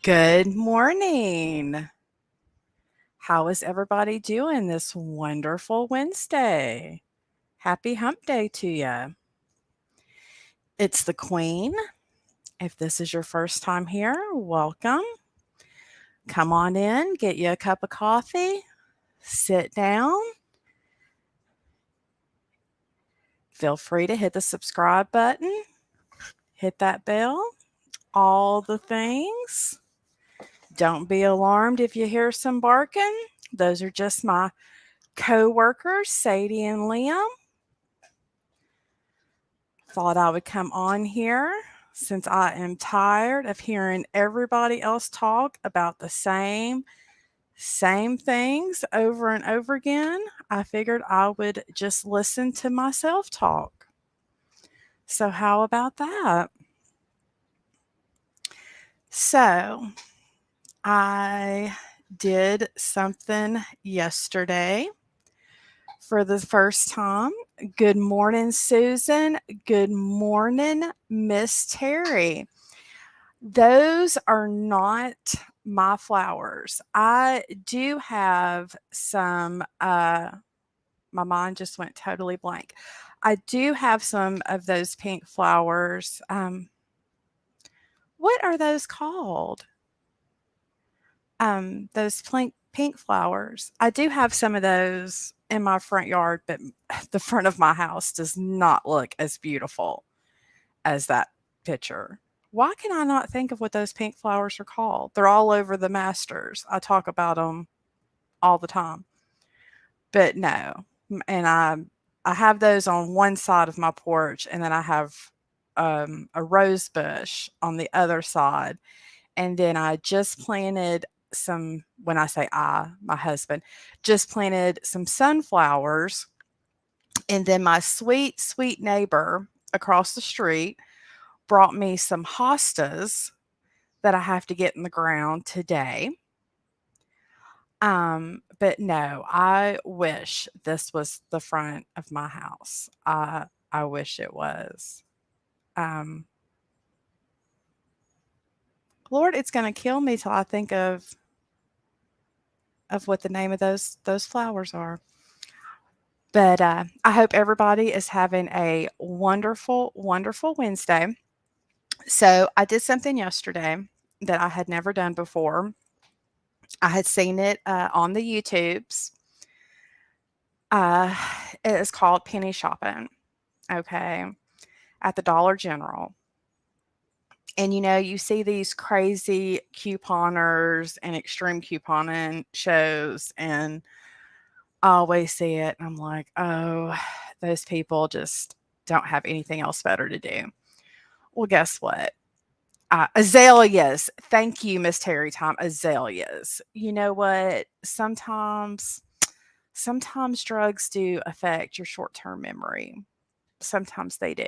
Good morning. How is everybody doing this wonderful Wednesday? Happy hump day to you. It's the Queen. If this is your first time here, welcome. Come on in, get you a cup of coffee, sit down. Feel free to hit the subscribe button, hit that bell, all the things. Don't be alarmed if you hear some barking. Those are just my co-workers, Sadie and Liam. Thought I would come on here since I am tired of hearing everybody else talk about the same things over and over again. I figured I would just listen to myself talk. So how about that? So, I did something yesterday for the first time. Good morning, Susan. Good morning, Miss Terry. Those are not my flowers. I do have some, my mind just went totally blank. I do have some of those pink flowers. What are those called? Those pink flowers. I do have some of those in my front yard, but the front of my house does not look as beautiful as that picture. Why can I not think of what those pink flowers are called? They're all over the masters. I talk about them all the time. But no. And I have those on one side of my porch, and then I have a rose bush on the other side. And then I just planted some, when I say I, my husband, just planted some sunflowers. And then my sweet, sweet neighbor across the street brought me some hostas that I have to get in the ground today. But no, I wish this was the front of my house. I wish it was. Um, Lord, it's going to kill me till I think of what the name of those flowers are. But I hope everybody is having a wonderful, wonderful Wednesday. So I did something yesterday that I had never done before. I had seen it on the YouTubes. Uh, it is called penny shopping. Okay, at the Dollar General. And you see these crazy couponers and extreme couponing shows, and I always see it. And I'm like, oh, those people just don't have anything else better to do. Well, guess what? Azaleas. Thank you, Miss Terry Time. Azaleas. You know what? Sometimes drugs do affect your short-term memory. Sometimes they do.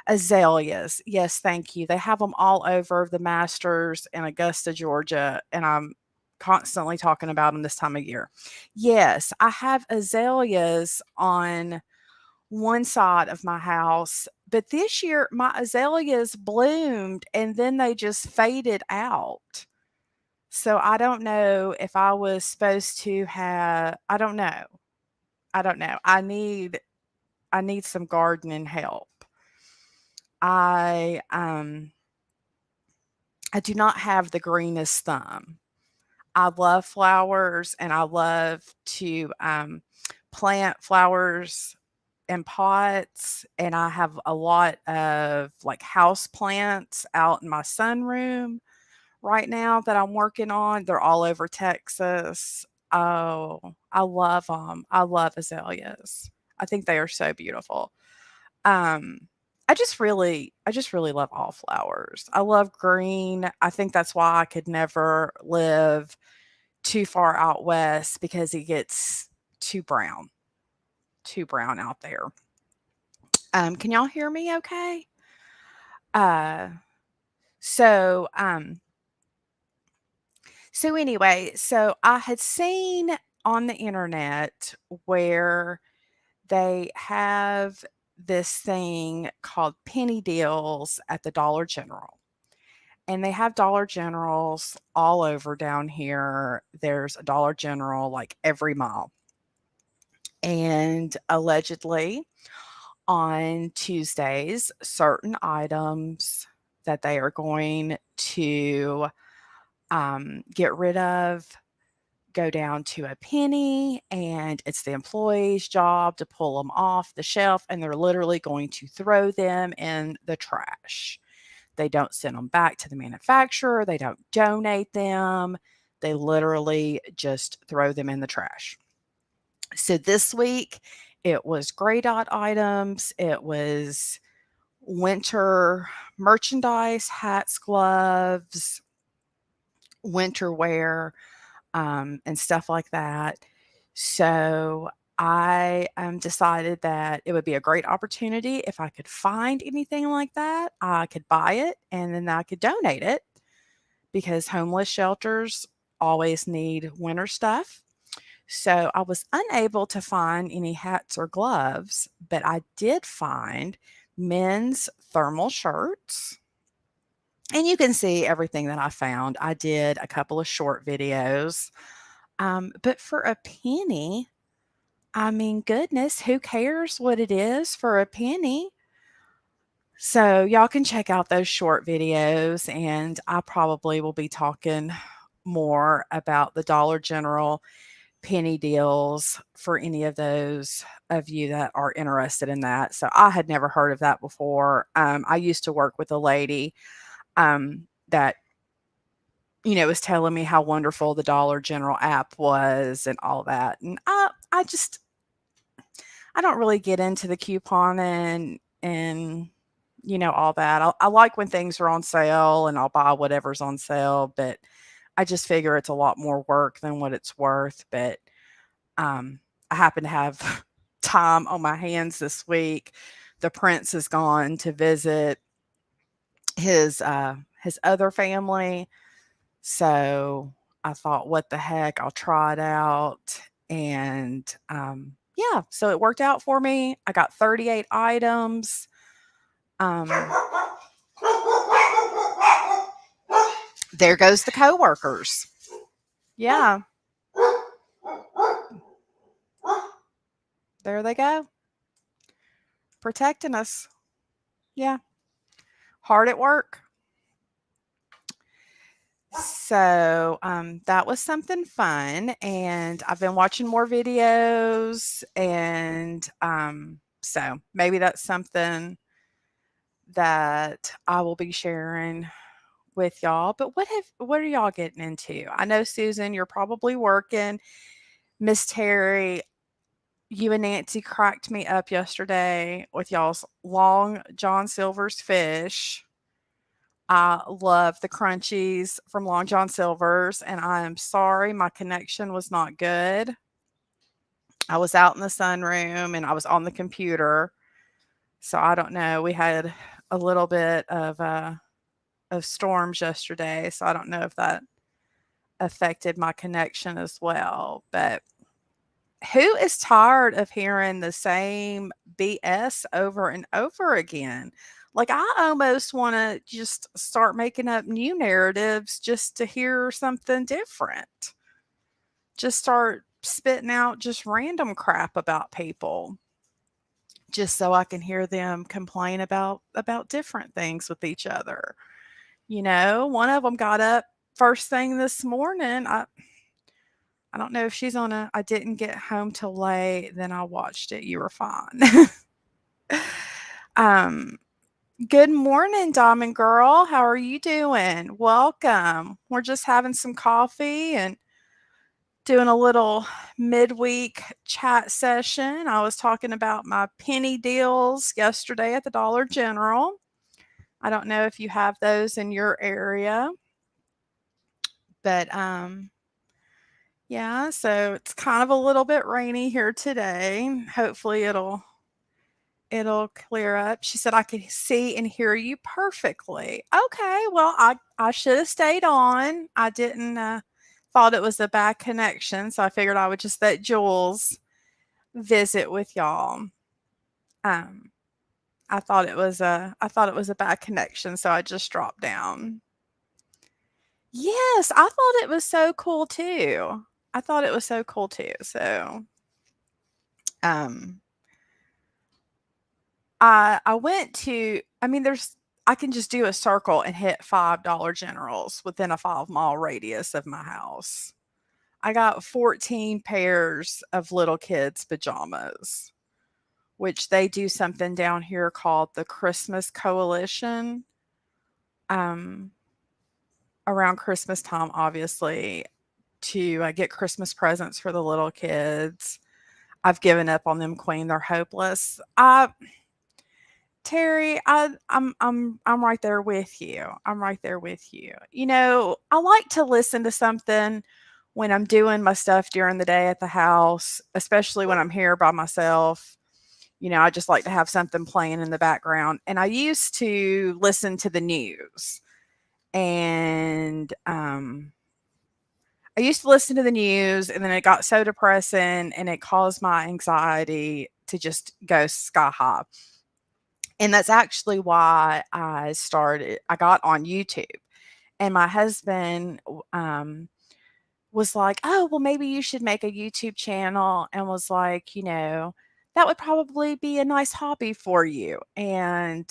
Azaleas. Yes, thank you. They have them all over the Masters in Augusta, Georgia, and I'm constantly talking about them this time of year. Yes, I have azaleas on one side of my house, but this year my azaleas bloomed and then they just faded out. So I don't know if I was supposed to have, I don't know. I don't know. I need some gardening help. I um I do not have the greenest thumb. I love flowers and I love to plant flowers in pots, and I have a lot of like house plants out in my sunroom right now that I'm working on. They're all over Texas. Oh, I love them. I love azaleas. I think they are so beautiful. Um, I just really love all flowers. I love green. I think that's why I could never live too far out west because it gets too brown out there. Can y'all hear me okay? Uh, So, anyway, so I had seen on the internet where they have this thing called penny deals at the Dollar General. And they have Dollar Generals all over down here. There's a Dollar General like every mile. And allegedly, on Tuesdays, certain items that they are going to get rid of go down to a penny, and it's the employee's job to pull them off the shelf, and they're literally going to throw them in the trash. They don't send them back to the manufacturer, they don't donate them. They literally just throw them in the trash. So this week, it was gray dot items, it was winter merchandise, hats, gloves, winter wear, and stuff like that. So I decided that it would be a great opportunity if I could find anything like that. I could buy it and then I could donate it because homeless shelters always need winter stuff. So I was unable to find any hats or gloves, but I did find men's thermal shirts. And you can see everything that I found. I did a couple of short videos. But for a penny, I mean, goodness, who cares what it is for a penny? So y'all can check out those short videos, and I probably will be talking more about the Dollar General penny deals for any of those of you that are interested in that. So I had never heard of that before. I used to work with a lady that was telling me how wonderful the Dollar General app was and all that. And I don't really get into the couponing and all that. I like when things are on sale and I'll buy whatever's on sale, but I just figure it's a lot more work than what it's worth. But I happen to have time on my hands this week. The prince has gone to visit his other family, so I thought, what the heck, I'll try it out. And yeah, so it worked out for me. I got 38 items. Um, there goes the coworkers. Yeah, there they go, protecting us. Yeah, hard at work. So that was something fun, and I've been watching more videos, and so maybe that's something that I will be sharing with y'all. But what are y'all getting into? I know, Susan, you're probably working. Miss Terry, you and Nancy cracked me up yesterday with y'all's Long John Silver's fish. I love the crunchies from Long John Silver's, and I am sorry my connection was not good. I was out in the sunroom and I was on the computer, so I don't know. We had a little bit of storms yesterday, so I don't know if that affected my connection as well. But who is tired of hearing the same BS over and over again? Like, I almost want to just start making up new narratives just to hear something different. Just start spitting out just random crap about people just so I can hear them complain about different things with each other. One of them got up first thing this morning. I don't know if she's on a I didn't get home till late, then I watched it. You were fine. um, Good morning, Diamond Girl. How are you doing? Welcome. We're just having some coffee and doing a little midweek chat session. I was talking about my penny deals yesterday at the Dollar General. I don't know if you have those in your area, but yeah, so it's kind of a little bit rainy here today. Hopefully it'll clear up. She said, "I could see and hear you perfectly." Okay, well, I should have stayed on. I didn't, thought it was a bad connection, so I figured I would just let Jules visit with y'all. Um, I thought it was a bad connection, so I just dropped down. Yes, I thought it was so cool too. I thought it was so cool too. So, um, I went to I mean, there's I can just do a circle and hit $5 Generals within a 5-mile radius of my house. I got 14 pairs of little kids' pajamas, which they do something down here called the Christmas Coalition. Um, Around Christmas time, obviously, to get Christmas presents for the little kids. I've given up on them, Queen. They're hopeless. Terry, I'm right there with you. I'm right there with you. You know, I like to listen to something when I'm doing my stuff during the day at the house, especially when I'm here by myself. You know, I just like to have something playing in the background. And I used to listen to the news. And I used to listen to the news, and then it got so depressing and it caused my anxiety to just go sky high. And that's actually why I got on YouTube. And my husband was like, "Oh, well, maybe you should make a YouTube channel." And was like, that would probably be a nice hobby for you. And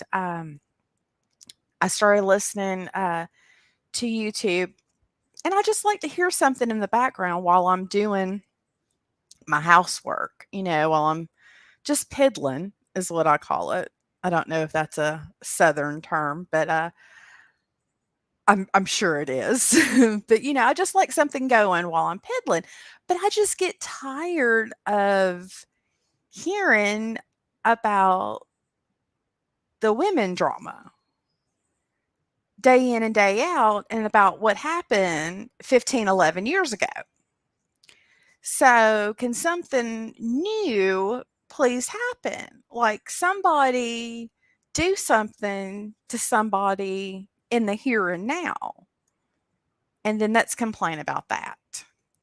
I started listening to YouTube. And I just like to hear something in the background while I'm doing my housework, while I'm just piddling is what I call it. I don't know if that's a southern term, but I'm sure it is. But I just like something going while I'm piddling. But I just get tired of hearing about the women drama day in and day out and about what happened 15, 11 years ago. So, can something new please happen? Like somebody do something to somebody in the here and now, and then let's complain about that.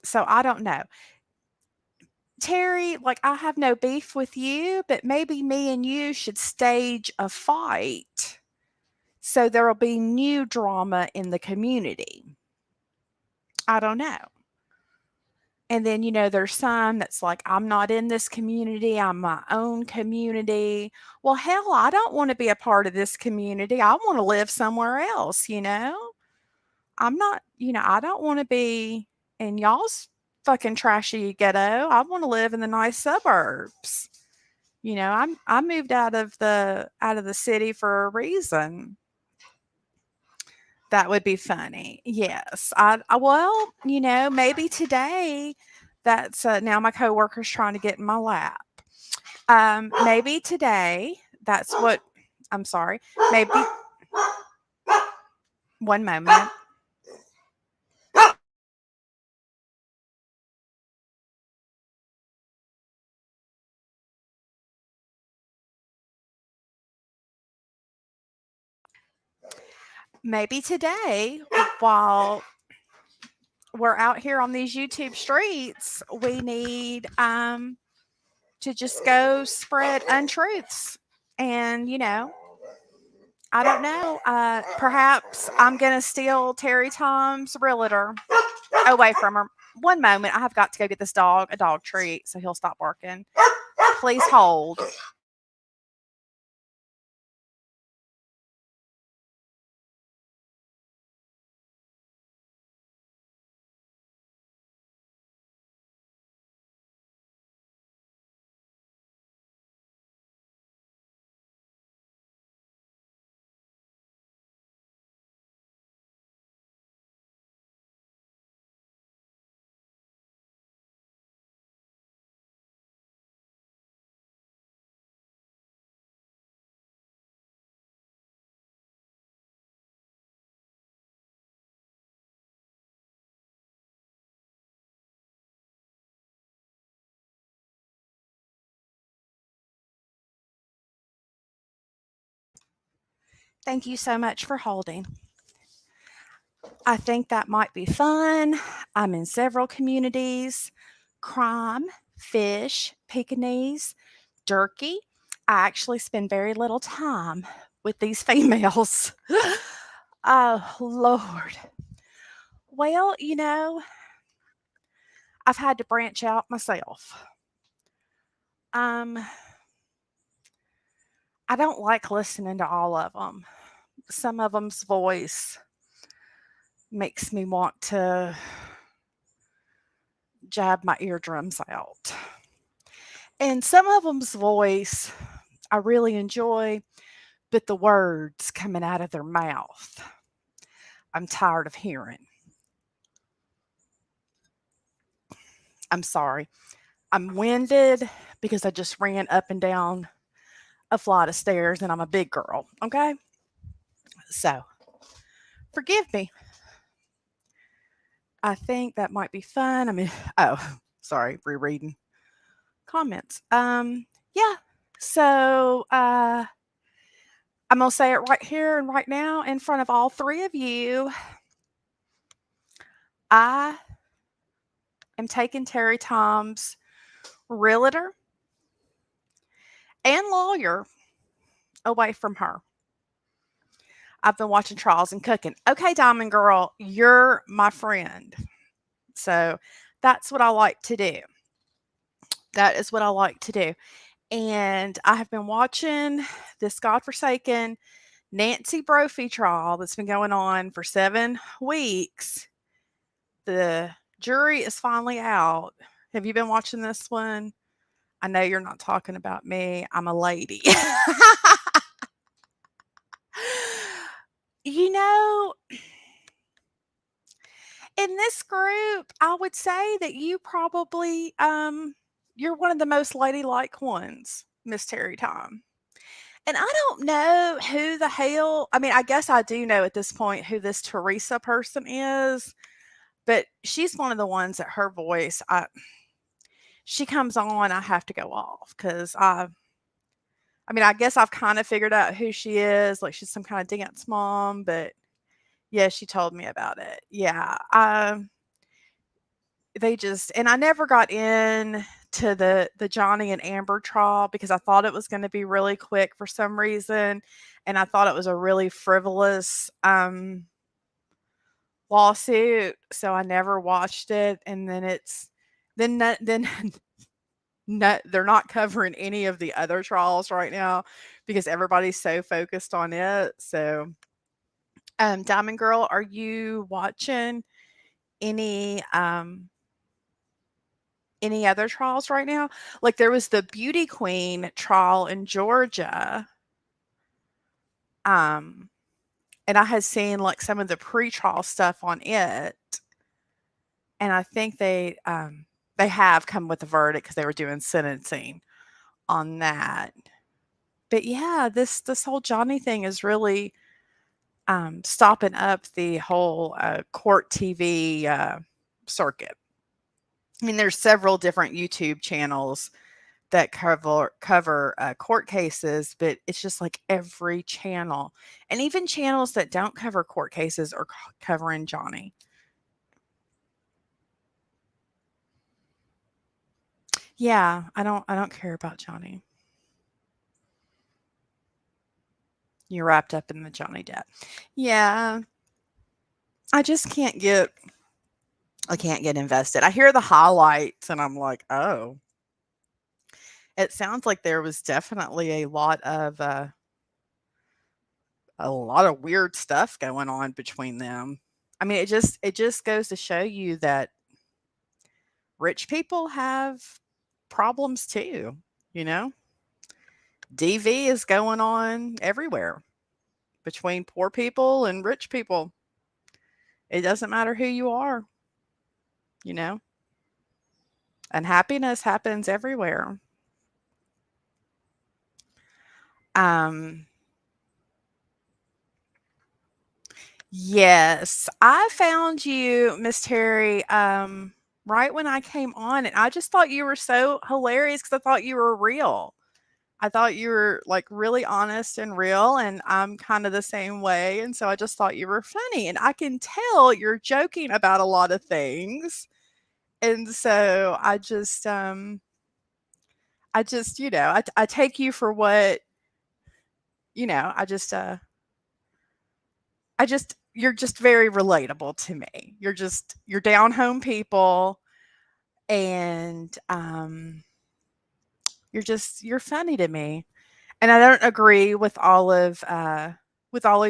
So, I don't know. Terry, like, I have no beef with you, but maybe me and you should stage a fight so there'll be new drama in the community. I don't know. And then, there's some that's like, I'm not in this community, I'm my own community. Well, hell, I don't want to be a part of this community. I want to live somewhere else. I'm not, I don't want to be in y'all's fucking trashy ghetto. I want to live in the nice suburbs. I moved out of the city for a reason. That would be funny. Yes. Well, maybe today that's now my coworker's trying to get in my lap. Maybe today that's what I'm sorry. Maybe one moment. Maybe today while we're out here on these YouTube streets, we need to just go spread untruths. And I don't know. Perhaps I'm gonna steal Terry Tom's realtor away from her. One moment, I have got to go get this dog a dog treat so he'll stop barking. Please hold. Thank you so much for holding. I think that might be fun. I'm in several communities: crime, fish, Pekingese, Durkee. I actually spend very little time with these females. Oh, Lord. Well, I've had to branch out myself. Um, I don't like listening to all of them. Some of them's voice makes me want to jab my eardrums out. And some of them's voice I really enjoy, but the words coming out of their mouth, I'm tired of hearing. I'm sorry. I'm winded because I just ran up and down a flight of stairs and I'm a big girl, okay? So, forgive me. I think that might be fun. I mean, oh, sorry, rereading comments. Yeah. So, I'm going to say it right here and right now in front of all three of you. I am taking Terry Tom's realtor and lawyer away from her. I've been watching Trials and Cooking. Okay, Diamond Girl, you're my friend. So that's what I like to do. That is what I like to do. And I have been watching this godforsaken Nancy Brophy trial that's been going on for 7 weeks. The jury is finally out. Have you been watching this one? I know you're not talking about me. I'm a lady. You know, in this group, I would say that you probably you're one of the most ladylike ones, Miss Terry Tom. And I don't know who the hell, I mean, I guess I do know at this point who this Teresa person is, but she's one of the ones that her voice, she comes on, I have to go off because I mean, I guess I've kind of figured out who she is. Like she's some kind of dance mom, but yeah, she told me about it. Yeah. They just, and I never got in to the Johnny and Amber trial because I thought it was going to be really quick for some reason, and I thought it was a really frivolous lawsuit, so I never watched it. And then then no, they're not covering any of the other trials right now because everybody's so focused on it. So, Diamond Girl, are you watching any other trials right now? Like there was the Beauty Queen trial in Georgia. And I had seen like some of the pre-trial stuff on it. And I think they have come with a verdict because they were doing sentencing on that. But yeah, this whole Johnny thing is really stopping up the whole court TV circuit. I mean, there's several different YouTube channels that cover court cases, but it's just like every channel, and even channels that don't cover court cases are covering Johnny. Yeah, I don't care about Johnny. You're wrapped up in the Johnny debt. Yeah, I just I can't get invested. I hear the highlights and I'm like, oh, it sounds like there was definitely a lot of weird stuff going on between them. I mean, it just goes to show you that rich people have problems too, you know? DV is going on everywhere between poor people and rich people. It doesn't matter who you are, you know? And happiness happens everywhere. Um Yes, I found you, Miss Terry, right when I came on, and I just thought you were so hilarious because I thought you were real. I thought you were like really honest and real, and I'm kind of the same way. And so I just thought you were funny. And I can tell you're joking about a lot of things. And so I take you for what, you know, you're just very relatable to me. You're down home people, and you're funny to me. And I don't agree with all of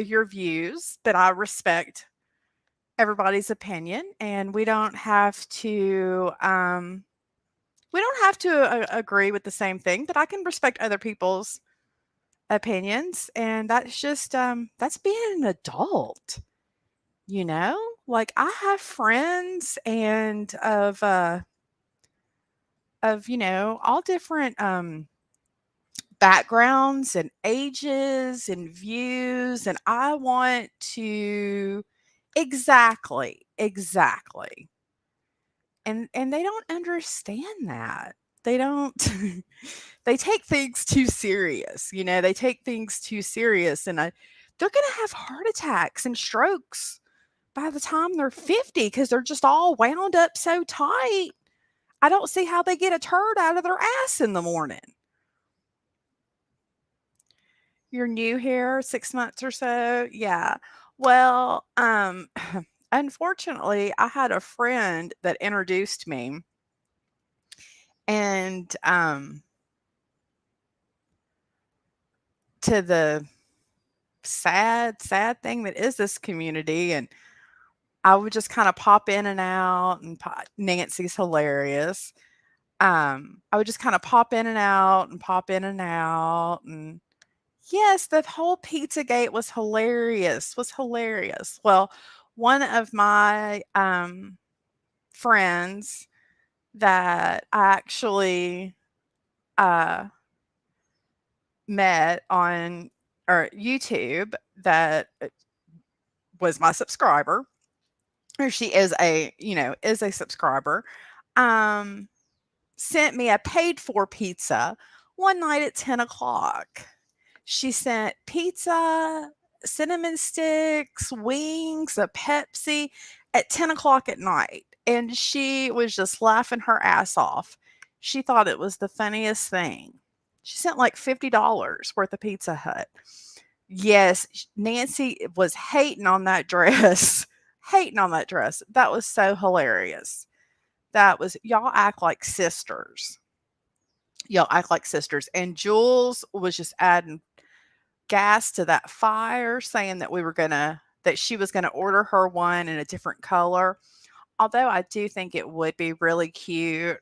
your views, but I respect everybody's opinion, and we don't have to agree with the same thing, but I can respect other people's opinions, and that's being an adult, you know? Like I have friends and of all different backgrounds and ages and views, and I want to exactly. And they don't understand that. They don't they take things too serious, they take things too serious, and they're going to have heart attacks and strokes by the time they're 50 because they're just all wound up so tight. I don't see how they get a turd out of their ass in the morning. You're new here, 6 months or so? Yeah. Well, unfortunately, I had a friend that introduced me, and, to the sad thing that is this community, and I would just kinda pop in and out, and Nancy's hilarious. I would just kinda pop in and out, and pop in and out, and yes, the whole Pizzagate was hilarious. Well, one of my, friends that I actually, uh, met on or YouTube that, was my subscriber, or she is is a subscriber, um, sent me a paid for pizza one night at 10 o'clock. She sent pizza, cinnamon sticks, wings, a Pepsi at 10 o'clock at night, and she was just laughing her ass off. She thought it was the funniest thing. She sent like $50 worth of Pizza Hut. Yes, Nancy was hating on that dress, hating on that dress. That was so hilarious. That was y'all act like sisters. Y'all act like sisters. And Jules was just adding gas to that fire, saying that she was gonna order her one in a different color. Although I do think it would be really cute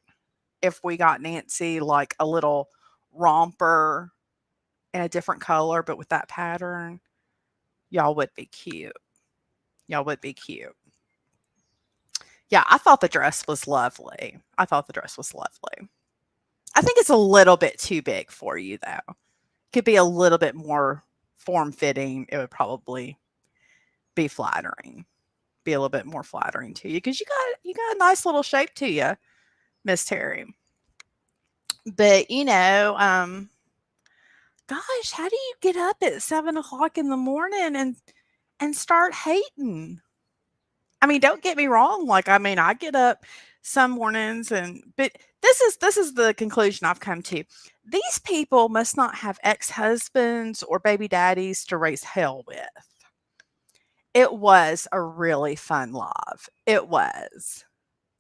if we got Nancy like a little romper in a different color, but with that pattern. Y'all would be cute. Y'all would be cute. Yeah, I thought the dress was lovely. I thought the dress was lovely. I think it's a little bit too big for you though. Could be a little bit more form fitting. It would probably be flattering. Be a little bit more flattering to you because you got a nice little shape to you, Miss Terry. But gosh, how do you get up at 7 o'clock in the morning and start hating? I mean, don't get me wrong. Like, I mean, I get up some mornings, but this is the conclusion I've come to. These people must not have ex-husbands or baby daddies to raise hell with. It was a really fun live. It was.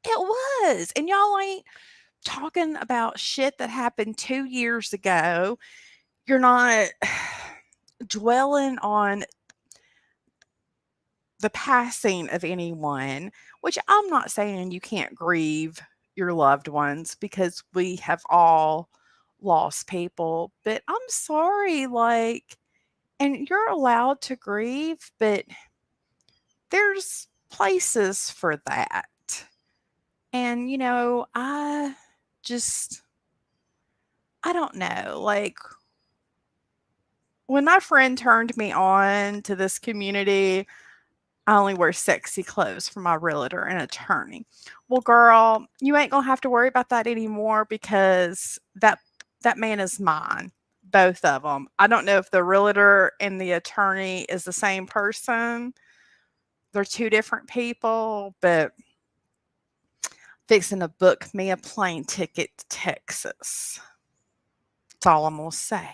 It was. And y'all ain't talking about shit that happened 2 years ago. You're not dwelling on the passing of anyone, which I'm not saying you can't grieve your loved ones because we have all lost people, but I'm sorry, like, and you're allowed to grieve, but there's places for that. And, just, I don't know, like, when my friend turned me on to this community, I only wear sexy clothes for my realtor and attorney. Well, girl, you ain't gonna have to worry about that anymore because that man is mine. both of them. I don't know if the realtor and the attorney is the same person. They're two different people, but fixing to book me a plane ticket to Texas. That's all I'm gonna say.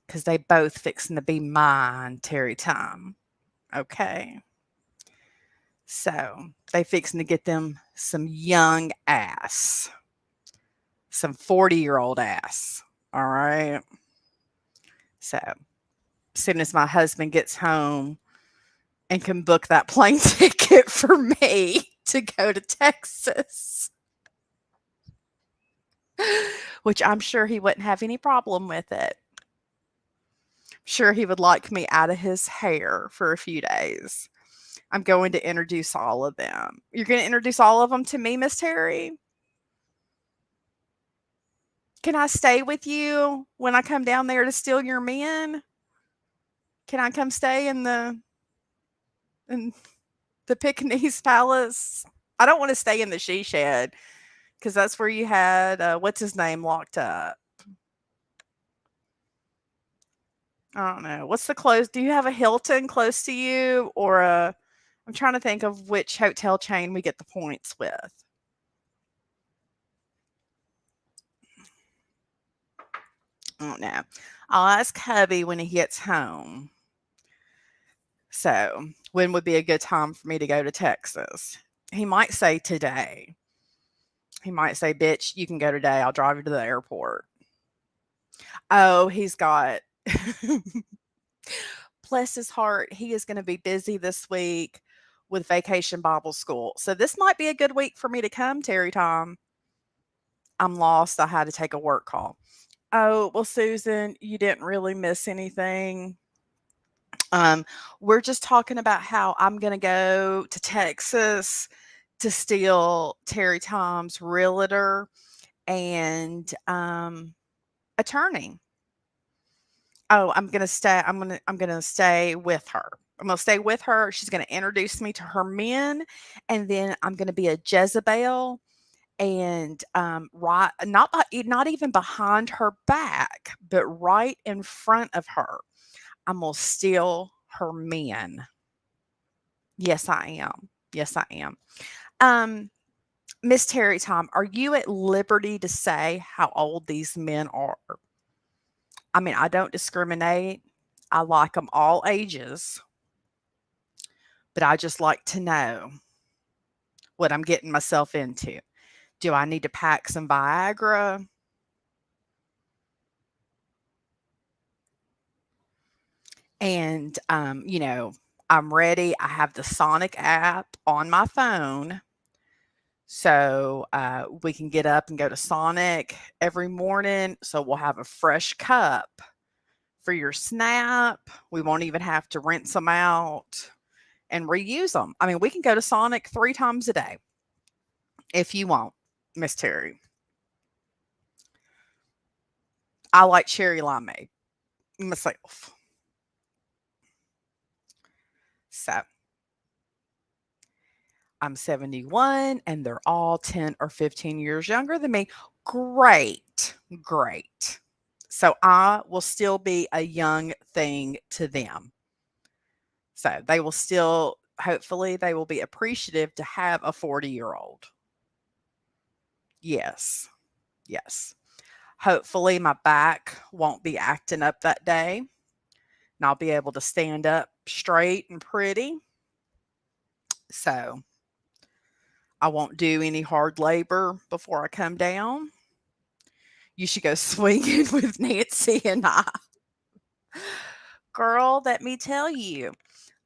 Because they both fixing to be mine, Terry Time. Okay. So they fixing to get them some young ass, some 40-year-old ass. All right. So as soon as my husband gets home and can book that plane ticket for me to go to Texas, which I'm sure he wouldn't have any problem with it. Sure, he would like me out of his hair for a few days. I'm going to introduce all of them. You're going to introduce all of them to me, Miss Terry? Can I stay with you when I come down there to steal your men? Can I come stay in the Pekingese Palace? I don't want to stay in the she shed because that's where you had what's his name locked up. I don't know. What's the close? Do you have a Hilton close to you or a? I'm trying to think of which hotel chain we get the points with. I don't know. I'll ask hubby when he gets home. So, when would be a good time for me to go to Texas? He might say today. He might say, "Bitch, you can go today. I'll drive you to the airport." Oh, he's got bless his heart, he is gonna be busy this week with Vacation Bible School. So this might be a good week for me to come, Terry Tom. I'm lost. I had to take a work call. Oh, well, Susan, you didn't really miss anything. Um, we're just talking about how I'm gonna go to Texas to steal Terry Tom's realtor and attorney. Oh, I'm gonna stay with her. I'm gonna stay with her. She's gonna introduce me to her men, and then I'm gonna be a Jezebel and right not even behind her back, but right in front of her. I'm gonna steal her men. Yes, I am. Yes, I am. Um, Miss Terry Tom, are you at liberty to say how old these men are? I mean, I don't discriminate. I like them all ages, but I just like to know what I'm getting myself into. Do I need to pack some Viagra? And, I'm ready. I have the Sonic app on my phone. So we can get up and go to Sonic every morning. So we'll have a fresh cup for your snap. We won't even have to rinse them out and reuse them. I mean, we can go to Sonic 3 times a day if you want, Miss Terry. I like cherry limeade myself. So I'm 71 and they're all 10 or 15 years younger than me. Great. Great. So I will still be a young thing to them. So they will still, hopefully, they will be appreciative to have a 40-year-old. Yes. Yes. Hopefully, my back won't be acting up that day and I'll be able to stand up straight and pretty. So I won't do any hard labor before I come down. You should go swinging with Nancy and I. Girl, let me tell you,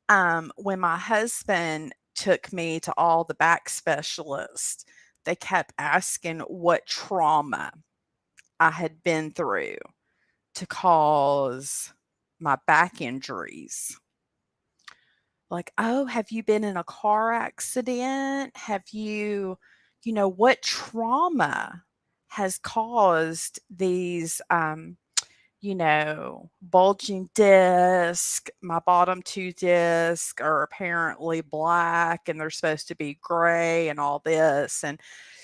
when my husband took me to all the back specialists, they kept asking what trauma I had been through to cause my back injuries. Like, "Oh, have you been in a car accident? Have what trauma has caused these, bulging disc? My bottom 2 disc are apparently black and they're supposed to be gray and all this." And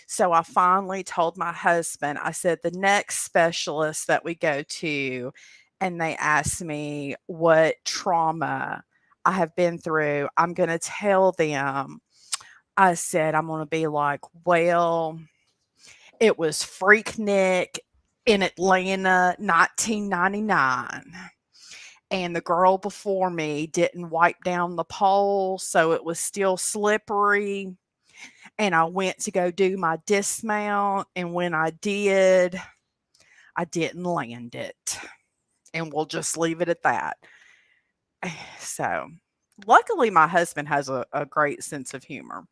So I finally told my husband, I said, the next specialist that we go to, and they ask me what trauma I have been through, I'm going to tell them. I said, I'm going to be like, well, it was Freaknik in Atlanta, 1999. And the girl before me didn't wipe down the pole, so it was still slippery. And I went to go do my dismount, and when I did, I didn't land it. And we'll just leave it at that. So, luckily, my husband has a great sense of humor,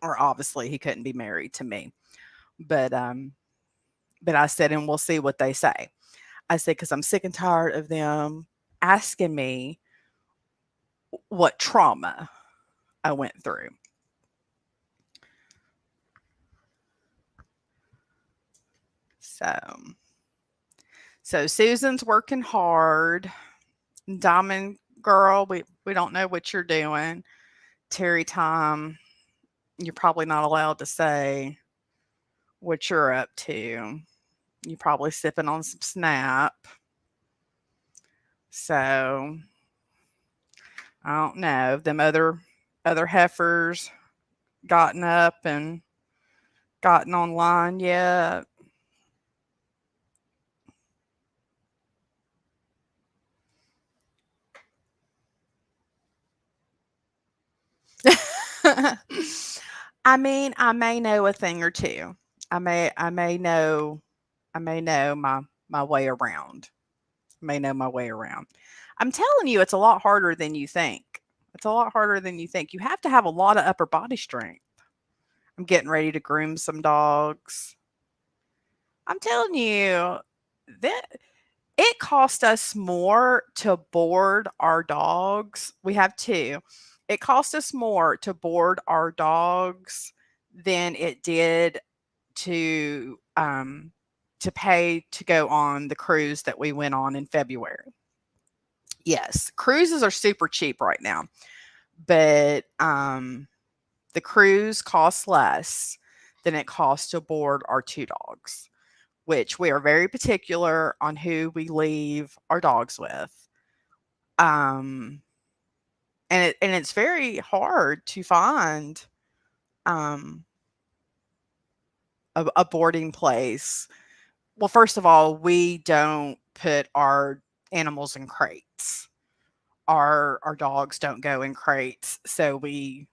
or obviously he couldn't be married to me. But but I said, and we'll see what they say. I said, because I'm sick and tired of them asking me what trauma I went through. So, so Susan's working hard. Diamond girl, we don't know what you're doing. Terry time, you're probably not allowed to say what you're up to. You're probably sipping on some snap. So I don't know. Them other heifers gotten up and gotten online yet. I mean, I may know a thing or two. I may know my way around. May know my way around. I'm telling you, it's a lot harder than you think. It's a lot harder than you think. You have to have a lot of upper body strength. I'm getting ready to groom some dogs. I'm telling you that it cost us more to board our dogs. We have two. It cost us more to board our dogs than it did to pay to go on the cruise that we went on in February. Yes, cruises are super cheap right now, but the cruise costs less than it costs to board our two dogs, which we are very particular on who we leave our dogs with. Um, and it's very hard to find um, a boarding place. Well, first of all, we don't put our animals in crates. Our dogs don't go in crates, so we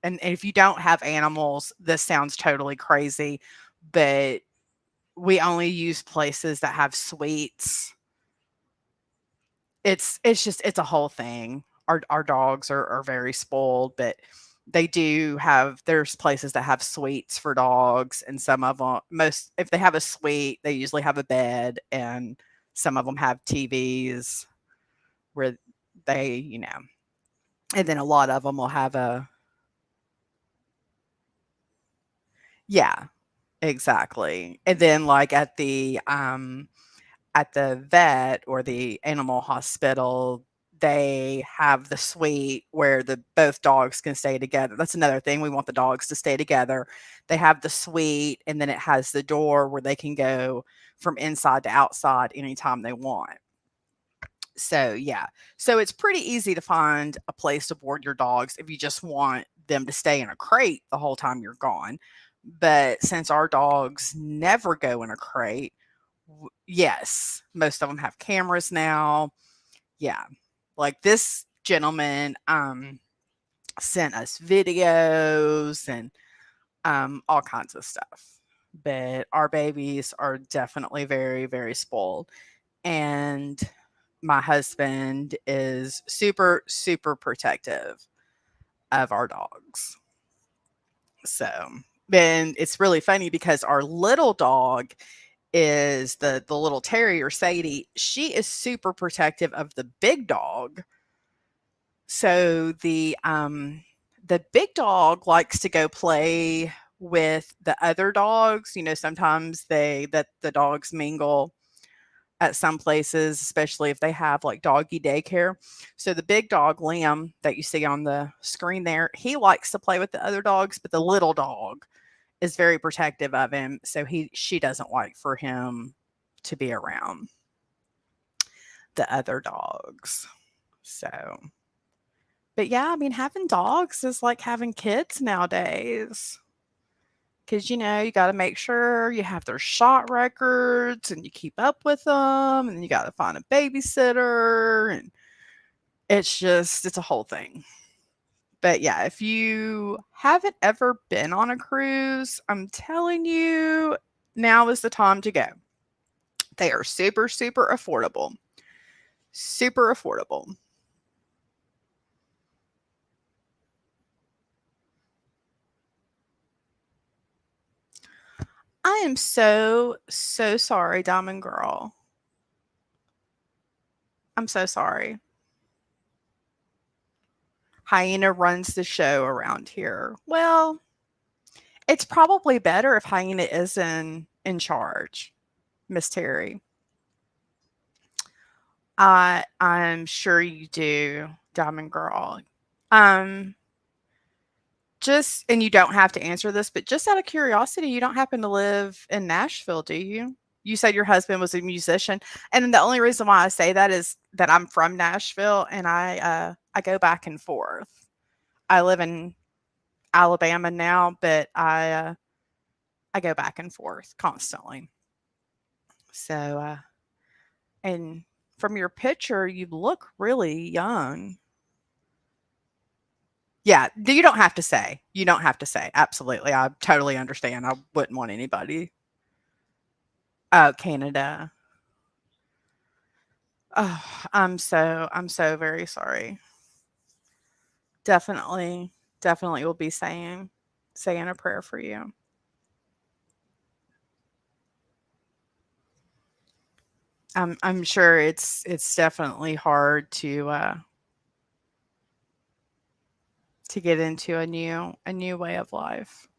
and if you don't have animals, this sounds totally crazy, but we only use places that have suites. It's a whole thing. Our dogs are very spoiled, but they do have there's places that have suites for dogs, and some of them most if they have a suite, they usually have a bed, and some of them have TVs where they. And then a lot of them will have a yeah, exactly. And then, like, at the vet or the animal hospital, they have the suite where the both dogs can stay together. That's another thing, we want the dogs to stay together. They have the suite, and then it has the door where they can go from inside to outside anytime they want. So, yeah. So, it's pretty easy to find a place to board your dogs if you just want them to stay in a crate the whole time you're gone. But since our dogs never go in a crate, yes, most of them have cameras now. Yeah. Like this gentleman sent us videos and all kinds of stuff. But our babies are definitely very, very spoiled. And my husband is super, super protective of our dogs. So, and it's really funny because our little dog is the little terrier Sadie. She is super protective of the big dog. So the big dog likes to go play with the other dogs. Sometimes that the dogs mingle at some places, especially if they have like doggy daycare. So the big dog, Liam, that you see on the screen there, he likes to play with the other dogs, but the little dog is very protective of him, so she doesn't like for him to be around the other dogs. So, but yeah, I mean, having dogs is like having kids nowadays. Because, you got to make sure you have their shot records and you keep up with them, and you got to find a babysitter. And it's a whole thing. But yeah, if you haven't ever been on a cruise, I'm telling you, now is the time to go. They are super, super affordable. Super affordable. I am so, so sorry, Diamond Girl. I'm so sorry. Hyena runs the show around here. Well, it's probably better if Hyena is in charge, Miss Terry. I'm sure you do, Diamond Girl. Um, just and you don't have to answer this, but just out of curiosity, you don't happen to live in Nashville, do you? You said your husband was a musician, and the only reason why I say that is that I'm from Nashville and I go back and forth. I live in Alabama now, but I go back and forth constantly. So, and from your picture, you look really young. Yeah, you don't have to say. You don't have to say. Absolutely. I totally understand. I wouldn't want anybody. Oh, Canada. Oh, I'm so very sorry. Definitely, definitely will be saying a prayer for you. I'm sure it's definitely hard to get into a new way of life.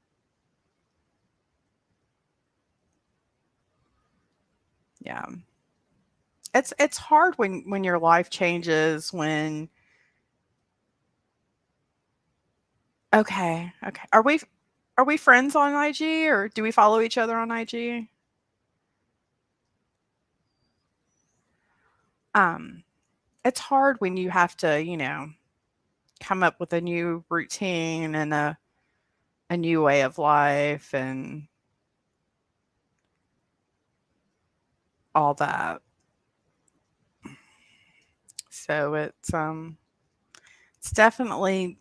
Yeah. It's hard when your life changes when okay, okay. Are we friends on IG, or do we follow each other on IG? Um, it's hard when you have to, come up with a new routine and a new way of life and all that. So it's definitely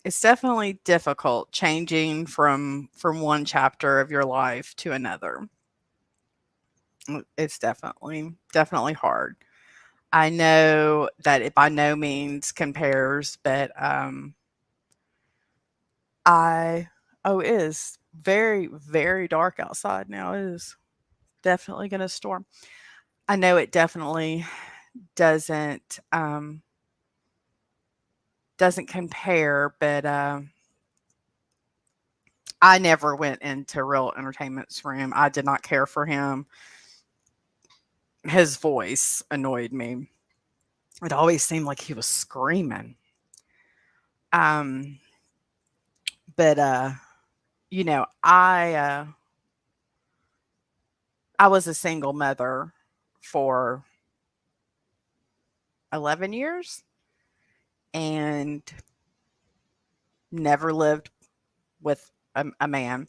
difficult changing from one chapter of your life to another. It's definitely hard. I know that it by no means compares, but I oh, it is very, very dark outside now. It is definitely gonna storm. I know it definitely doesn't, doesn't compare, but, I never went into Real Entertainment's room. I did not care for him. His voice annoyed me. It always seemed like he was screaming. Um, but, I was a single mother for 11 years and never lived with a man,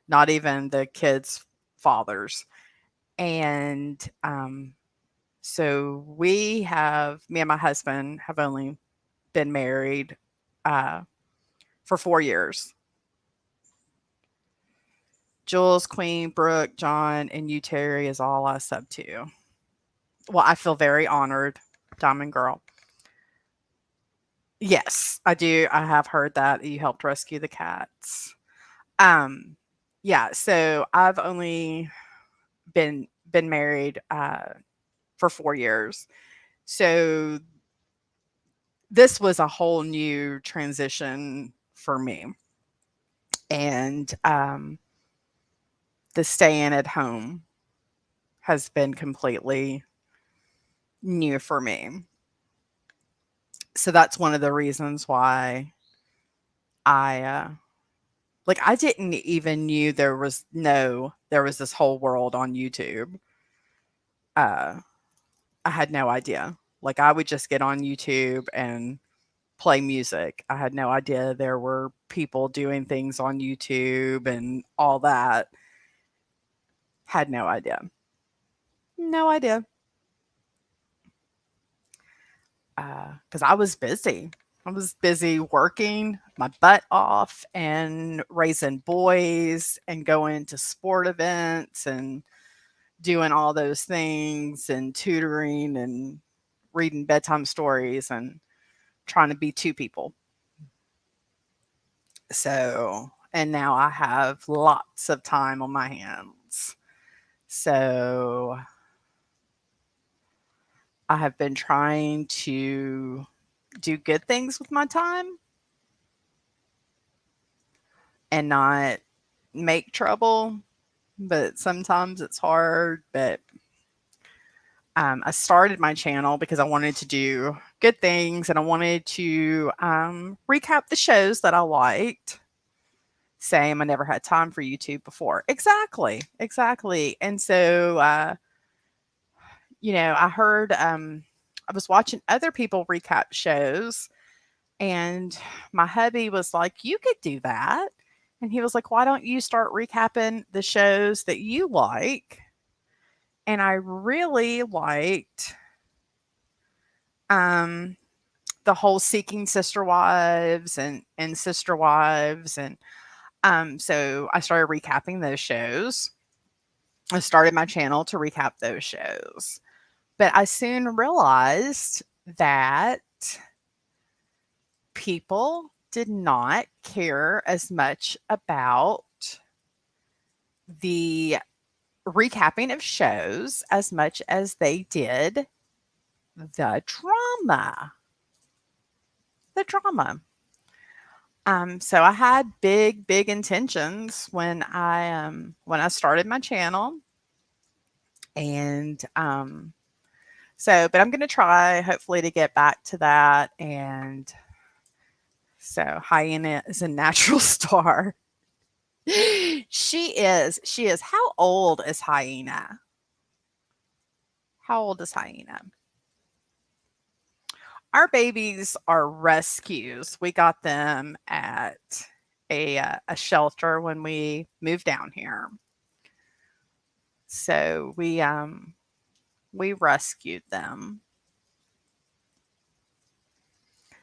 not even the kids' fathers. And so me and my husband have only been married uh, for 4 years. Jules, Queen, Brooke, John, and you, Terry, is all I sub to. Well, I feel very honored, Diamond Girl. Yes, I do. I have heard that you helped rescue the cats. Um, yeah, so I've only been married for 4 years. So this was a whole new transition for me. And the staying at home has been completely new for me. So that's one of the reasons why I Like, I didn't even knew there was this whole world on YouTube. Uh, I had no idea. Like, I would just get on YouTube and play music. I had no idea there were people doing things on YouTube and all that. Had no idea. No idea. Because I was busy. I was busy working my butt off and raising boys and going to sport events and doing all those things and tutoring and reading bedtime stories and trying to be two people. So, and now I have lots of time on my hands. So, I have been trying to do good things with my time and not make trouble, but sometimes it's hard. But I started my channel because I wanted to do good things and I wanted to recap the shows that I liked. Same, I never had time for YouTube before. Exactly, exactly. And so, I heard, I was watching other people recap shows, and my hubby was like, "You could do that." And he was like, "Why don't you start recapping the shows that you like?" And I really liked um, the whole Seeking Sister Wives and Sister Wives. And so I started recapping those shows. I started my channel to recap those shows. But I soon realized that people did not care as much about the recapping of shows as much as they did the drama. The drama. So I had big, big intentions when I started my channel, and but I'm going to try hopefully to get back to that. And so Hyena is a natural star. She is. How old is Hyena? How old is Hyena? Our babies are rescues. We got them at a shelter when we moved down here. So we rescued them.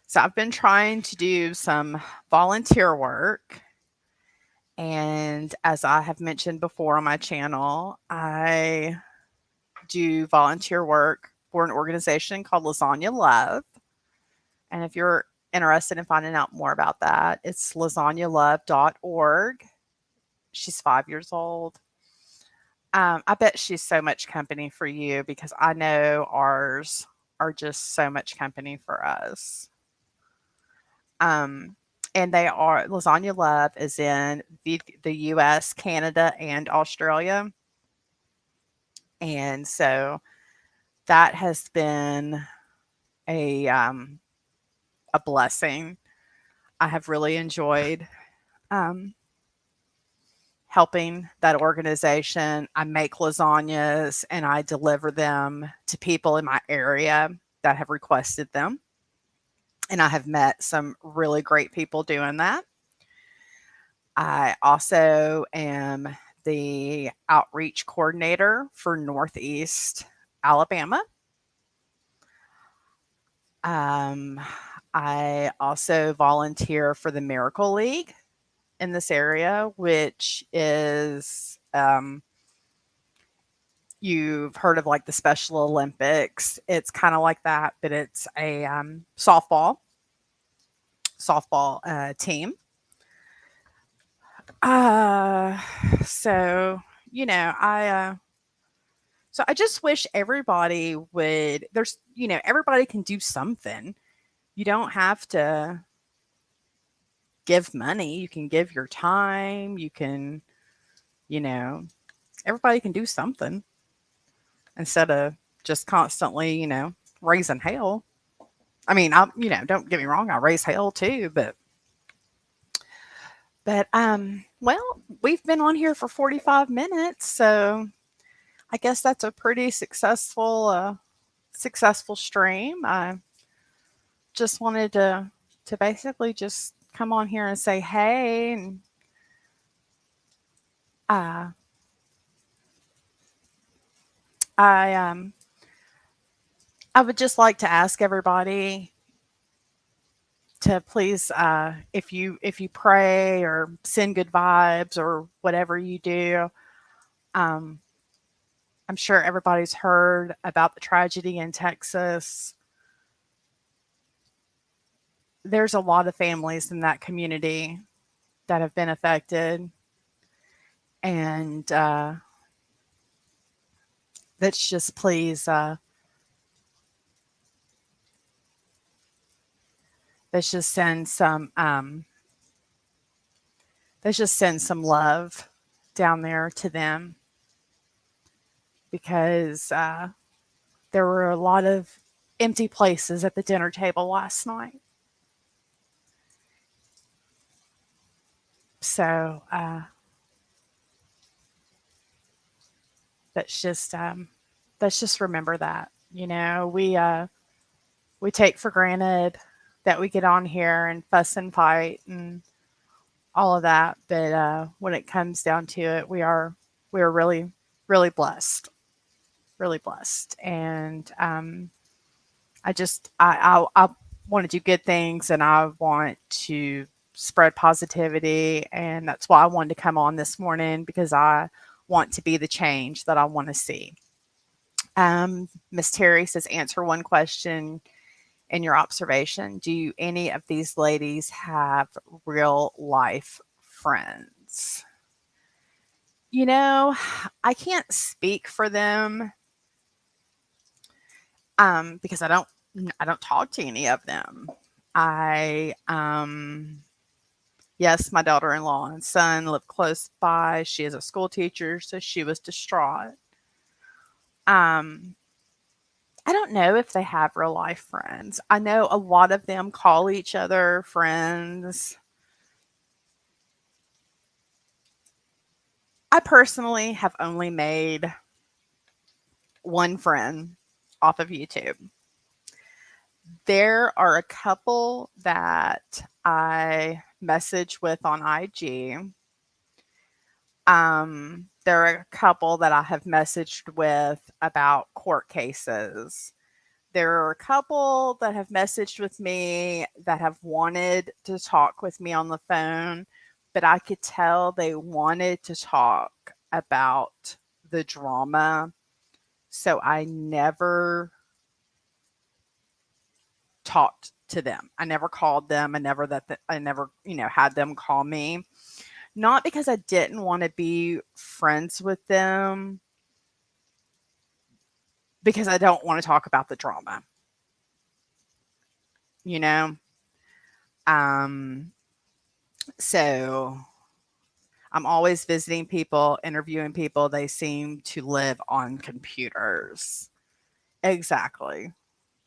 So I've been trying to do some volunteer work. And as I have mentioned before on my channel, I do volunteer work for an organization called Lasagna Love. And if you're interested in finding out more about that, it's lasagnalove.org. She's 5 years old. I bet she's so much company for you because I know ours are just so much company for us. Um, and they are Lasagna Love is in the US, Canada, and Australia. And so that has been a a blessing. I have really enjoyed um, helping that organization. I make lasagnas and I deliver them to people in my area that have requested them. And I have met some really great people doing that. I also am the outreach coordinator for Northeast Alabama. Um, I also volunteer for the Miracle League in this area, which is you've heard of like the Special Olympics. It's kind of like that, but it's a softball team. Uh, so I just wish everybody would. Everybody can do something. You don't have to give money. You can give your time. You can, you know, everybody can do something instead of just constantly, raising hell. I mean, don't get me wrong, I raise hell too, but But well, we've been on here for 45 minutes, so I guess that's a pretty successful stream. I just wanted to basically just come on here and say hey, and uh, I I would just like to ask everybody to please, if you pray or send good vibes or whatever you do, um, I'm sure everybody's heard about the tragedy in Texas. There's a lot of families in that community that have been affected, and let's just please, let's just send some, let's just send some love down there to them because there were a lot of empty places at the dinner table last night. So let's just remember that. You know, we take for granted that we get on here and fuss and fight and all of that, but when it comes down to it, we are really blessed, really blessed, and I want to do good things, and I want to spread positivity, and that's why I wanted to come on this morning because I want to be the change that I want to see. Miss Terry says, answer one question in your observation. Do any of these ladies have real life friends? You know, I can't speak for them because I don't talk to any of them. I Yes, my daughter-in-law and son live close by. She is a school teacher, so she was distraught. Um I don't know if they have real life friends. I know a lot of them call each other friends. I personally have only made one friend off of YouTube. There are a couple that I message with on IG. There are a couple that I have messaged with about court cases. There are a couple that have messaged with me that have wanted to talk with me on the phone, but I could tell they wanted to talk about the drama. So I never talked to them. I never called them. I never, had them call me. Not because I didn't want to be friends with them, because I don't want to talk about the drama, you know? Um, so I'm always visiting people, interviewing people. They seem to live on computers. Exactly.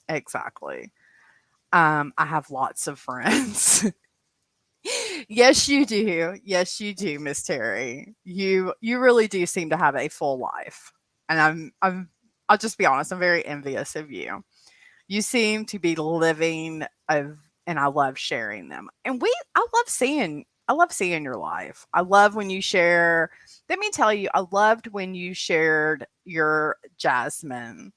Exactly. I have lots of friends. Yes, you do. Yes, you do, Miss Terry. You really do seem to have a full life. And I'll just be honest, I'm very envious of you. You seem to be living of and I love sharing them. And I love seeing your life. I love when you share. Let me tell you, I loved when you shared your jasmine.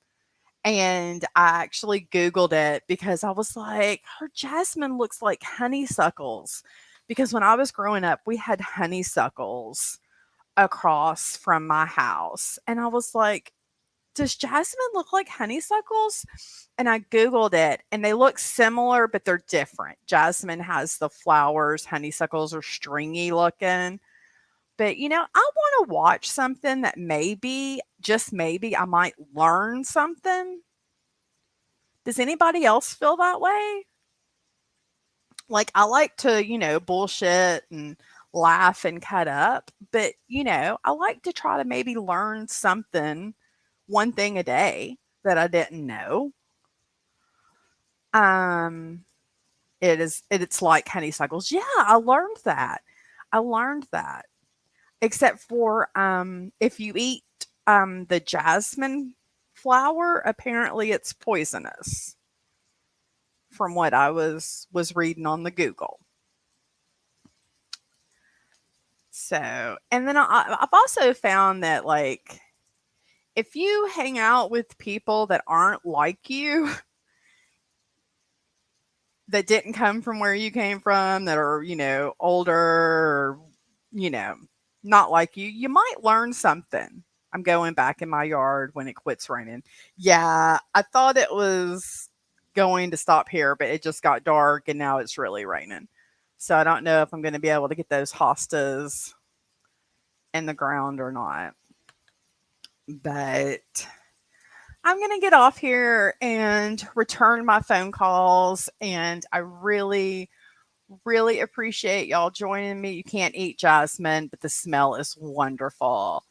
And I actually Googled it because I was like, her jasmine looks like honeysuckles. Because when I was growing up, we had honeysuckles across from my house. And I was like, does jasmine look like honeysuckles? And I Googled it and they look similar, but they're different. Jasmine has the flowers, honeysuckles are stringy looking. But, I want to watch something that maybe, just maybe, I might learn something. Does anybody else feel that way? Like, I like to, bullshit and laugh and cut up, but, I like to try to maybe learn something, one thing a day that I didn't know. Um, it's like honeysuckles. Yeah, I learned that. I learned that. Except for if you eat the jasmine flower, apparently it's poisonous from what I was reading on the Google. So, and then I've also found that like if you hang out with people that aren't like you, that didn't come from where you came from, that are, older or, you know, not like you, you might learn something. I'm going back in my yard when it quits raining. Yeah, I thought it was going to stop here, but it just got dark and now it's really raining. So I don't know if I'm going to be able to get those hostas in the ground or not. But I'm going to get off here and return my phone calls. And I really, really appreciate y'all joining me. You can't eat jasmine, but the smell is wonderful.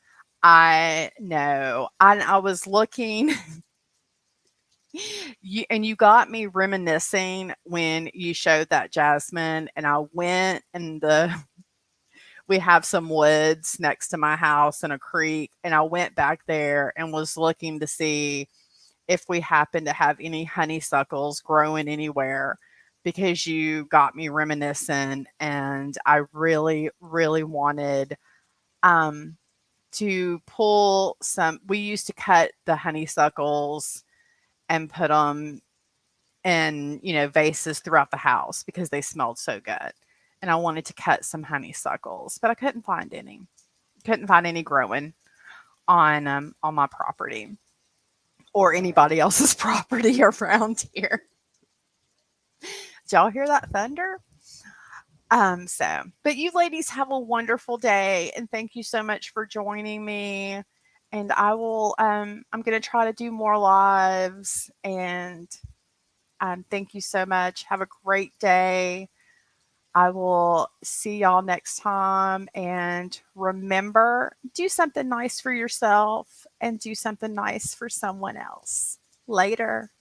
I know. I was looking, and you got me reminiscing when you showed that jasmine, and I went and we have some woods next to my house and a creek, and I went back there and was looking to see if we happen to have any honeysuckles growing anywhere because you got me reminiscent and I really, really wanted um, to pull some. We used to cut the honeysuckles and put them in, vases throughout the house because they smelled so good. And I wanted to cut some honeysuckles, but I couldn't find any. Couldn't find any growing on my property or anybody else's property around here. Did y'all hear that thunder? But you ladies have a wonderful day and thank you so much for joining me. And I'm gonna try to do more lives and thank you so much. Have a great day. I will see y'all next time. And remember, do something nice for yourself and do something nice for someone else. Later.